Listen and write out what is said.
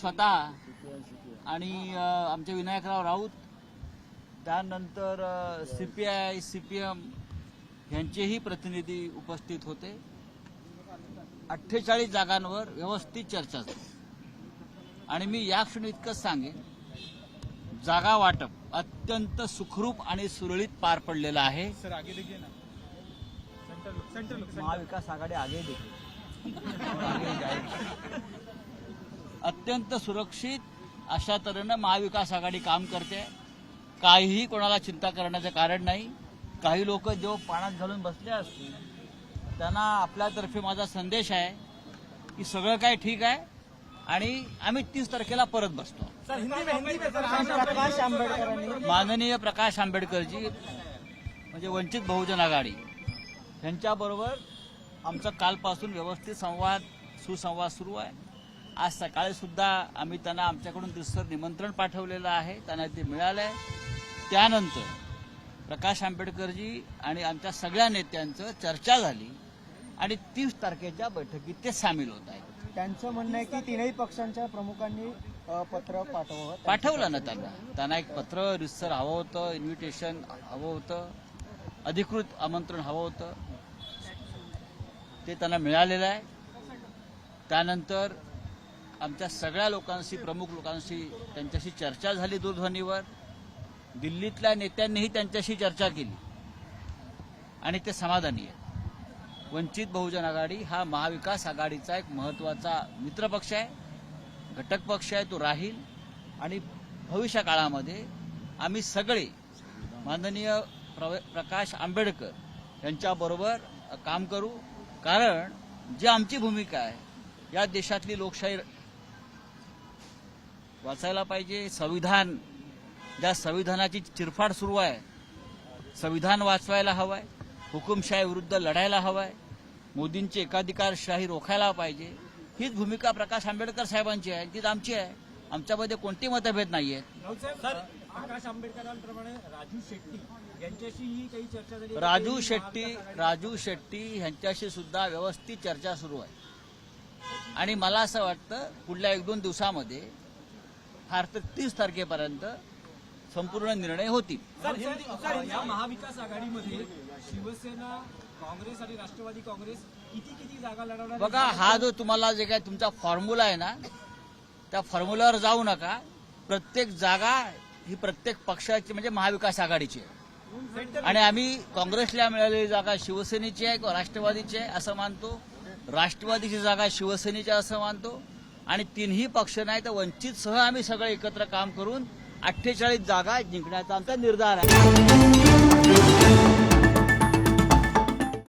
स्वतः आणि आमचे विनायकराव राऊत, त्यानंतर CPI CPM यांचेही प्रतिनिधी उपस्थित होते. 48 जागांवर व्यवस्थित चर्चा झाली आणि मी या क्षणी इतकंच सांगेन, जागा वाटप अत्यंत सुखरूप आणि सुरळीत पार पडलेलं आहे. सर आगे देखिए ना, सेंटर महाविकास आघाडी आगे देखील अत्यंत सुरक्षित अशा तऱ्हेनं महाविकास आघाडी काम करते. काहीही कोणाला चिंता करण्याचं कारण नाही. काही लोक जो पाण्यात घालून बसले असतील त्यांना आपल्यातर्फे माझा संदेश आहे की सगळं काय ठीक आहे आणि आम्ही 30 तारखेला परत बसतो. माननीय प्रकाश आंबेडकरजी म्हणजे वंचित बहुजन आघाडी यांच्याबरोबर आमचा कालपासून व्यवस्थित सुसंवाद सुरू आहे. आज सकाळी सुद्धा आम्ही त्यांना आमच्याकडून रितसर निमंत्रण पाठवलेलं आहे, त्यांना ते मिळालंय. त्यानंतर प्रकाश आंबेडकरजी आणि आमच्या सगळ्या नेत्यांचं चर्चा झाली आणि 30 तारखेच्या बैठकीत ते सामील होत आहेत. त्यांचं म्हणणं आहे की तीनही पक्षांच्या प्रमुखांनी पत्र पाठवलं ना त्यांना एक पत्र रितसर हवं होतं, इन्व्हिटेशन हवं होतं, अधिकृत आमंत्रण हवं होतं, ते त्यांना मिळालेलं आहे. त्यानंतर आमच्या सगळ्या लोकांशी, प्रमुख लोकांशी त्यांच्याशी चर्चा झाली दूरध्वनीवर. दिल्लीतल्या नेत्यांनीही त्यांच्याशी चर्चा केली आणि ते समाधानी आहे. वंचित बहुजन आघाडी हा महाविकास आघाडीचा एक महत्वाचा मित्रपक्ष आहे, घटक पक्ष आहे, तो राहील आणि भविष्य काळामध्ये आम्ही सगळे माननीय प्रकाश आंबेडकर यांच्याबरोबर काम करू. कारण जी आमची भूमिका आहे, या देशातली लोकशाही वाचायला पाहिजे. ज्या संविधानाची चिरफाड सुरू आहे, संविधान वाचवायला हवंय, हुकुमशाही विरुद्ध लढायला हवंय, मोदींची एकाधिकारशाही रोखायला पाहिजे. हीच भूमिका प्रकाश आंबेडकर साहेबांची आहे, तीच आमची आहे. आमच्यामध्ये कोणतेही मतभेद नाहीये. प्रकाश आंबेडकरांप्रमाणे राजू शेट्टी यांच्याशीही काही चर्चा झाली. राजू शेट्टी यांच्याशी सुद्धा व्यवस्थित चर्चा सुरू आहे आणि मला असं वाटतं पुढल्या 1-2 दिवसामध्ये फार तर 30 तारखेपर्यंत संपूर्ण निर्णय होतील. या महाविकास आघाडीमध्ये शिवसेना, काँग्रेस आणि राष्ट्रवादी काँग्रेस किती जागा लढवणार? बघा, हा जो तुम्हाला जे काय तुमचा फॉर्म्युला आहे ना, त्या फॉर्म्युलावर जाऊ नका. प्रत्येक जागा ही प्रत्येक पक्षाची म्हणजे महाविकास आघाडीची आहे आणि आम्ही काँग्रेसला मिळालेली जागा शिवसेनेची आहे किंवा राष्ट्रवादीची आहे असं मानतो. राष्ट्रवादीची जागा शिवसेनेची असं मानतो आणि तिन्ही पक्ष नाही तर वंचितसह आम्ही सगळे एकत्र काम करून 48 जागा जिंकण्याचा आमचा निर्धार आहे.